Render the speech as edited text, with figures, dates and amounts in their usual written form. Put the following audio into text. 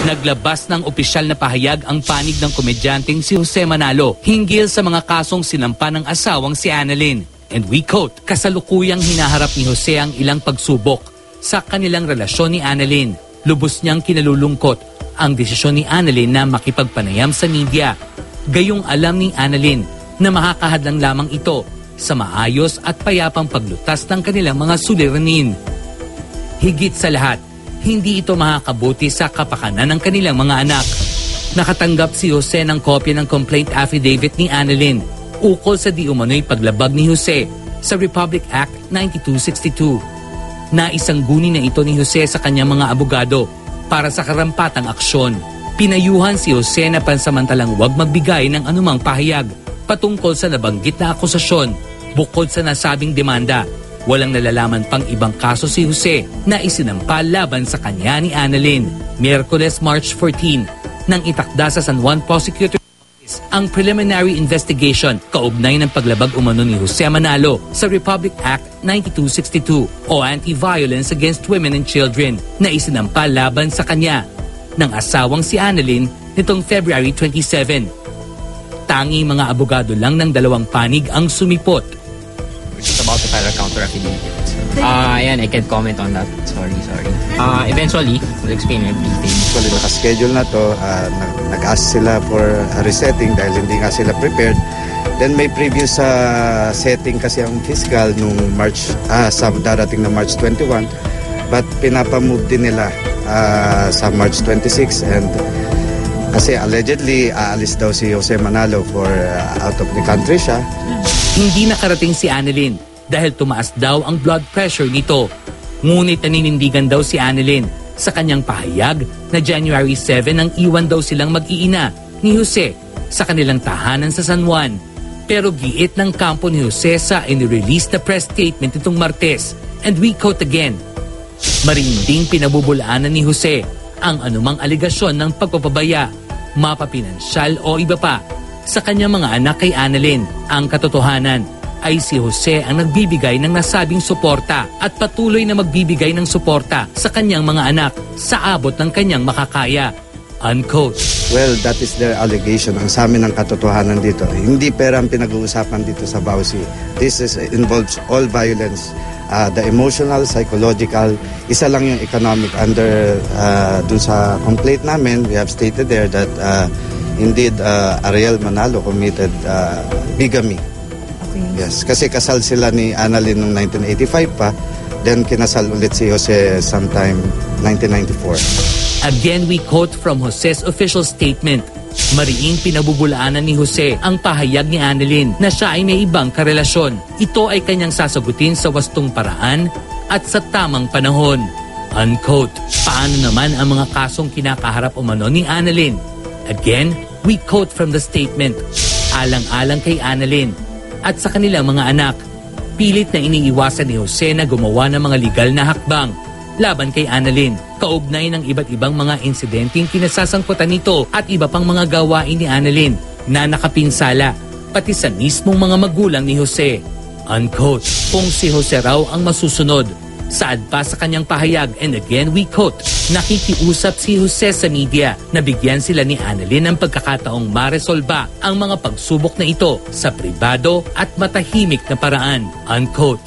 Naglabas ng opisyal na pahayag ang panig ng komedyanteng si Jose Manalo hinggil sa mga kasong sinampa ng asawang si Annalyn. And we quote, kasalukuyang hinaharap ni Jose ang ilang pagsubok sa kanilang relasyon ni Annalyn. Lubos niyang kinalulungkot ang desisyon ni Annalyn na makipagpanayam sa media. Gayong alam ni Annalyn na makakahadlang lamang ito sa maayos at payapang paglutas ng kanilang mga suliranin. Higit sa lahat, hindi ito makakabuti sa kapakanan ng kanilang mga anak. Nakatanggap si Jose ng kopya ng complaint affidavit ni Annalyn ukol sa di umano'y paglabag ni Jose sa Republic Act 9262. Naisangguni na ito ni Jose sa kanyang mga abogado para sa karampatang aksyon. Pinayuhan si Jose na pansamantalang huwag magbigay ng anumang pahayag patungkol sa nabanggit na akusasyon. Bukod sa nasabing demanda, walang nalalaman pang ibang kaso si Jose na isinampa laban sa kanya ni Annalyn. Miyerkules, March 14, nang itakda sa San Juan Prosecutor's Office ang preliminary investigation kaugnay ng paglabag umano ni Jose Manalo sa Republic Act 9262 o Anti-Violence Against Women and Children na isinampa laban sa kanya ng asawang si Annalyn nitong February 27. Tanging mga abogado lang ng dalawang panig ang sumipot. Which is about to file a counter affidavit. Ayan, I can't comment on that. Sorry. Eventually, we'll explain everything. Actually, nakaschedule na to. Nag-ask sila for a resetting dahil hindi nga sila prepared. Then may previous setting kasi ang fiscal nung sa darating na March 21. But pinapamove din nila sa March 26. And kasi allegedly, aalis daw si Jose Manalo for out of the country siya. Hindi nakarating si Annalyn dahil tumaas daw ang blood pressure nito. Ngunit naninindigan daw si Annalyn sa kanyang pahayag na January 7 nang iwan daw silang mag-iina ni Jose sa kanilang tahanan sa San Juan. Pero giit ng kampo ni Jose sa inirelease na press statement itong Martes. And we quote again, marinding pinabubulaanan ni Jose ang anumang aligasyon ng pagpapabaya, mapapinansyal o iba pa sa kanyang mga anak kay Annalyn. Ang katotohanan ay si Jose ang nagbibigay ng nasabing suporta at patuloy na magbibigay ng suporta sa kanyang mga anak sa abot ng kanyang makakaya. Unquote. Well, that is their allegation. Ang sa amin ang katotohanan dito. Hindi pera ang pinag-uusapan dito sa Bausi. This involves all violence. The emotional, psychological, isa lang yung economic. Under dun sa complaint namin, we have stated there that indeed, Ariel Manalo committed bigamy. Okay. Yes, kasi kasal sila ni Annalyn noong 1985 pa, then kinasal ulit si Jose sometime 1994. Again, we quote from Jose's official statement. Mariing pinabubulaanan ni Jose ang pahayag ni Annalyn na siya ay may ibang karelasyon. Ito ay kanyang sasagutin sa wastong paraan at sa tamang panahon. Unquote. Paano naman ang mga kasong kinakaharap umano ni Annalyn? Again, we quote from the statement, alang-alang kay Annalyn at sa kanilang mga anak, pilit na iniiwasan ni Jose na gumawa ng mga legal na hakbang laban kay Annalyn, kaugnay ng iba't ibang mga insidenteng kinasasangkutan nito at iba pang mga gawain ni Annalyn na nakapinsala pati sa mismong mga magulang ni Jose. Unquote. Kung si Jose raw ang masusunod, saad pa sa kanyang pahayag, and again we quote, nakikiusap si Jose sa media na bigyan sila ni Annalyn ng pagkakataong maresolba ang mga pagsubok na ito sa pribado at matahimik na paraan. Unquote.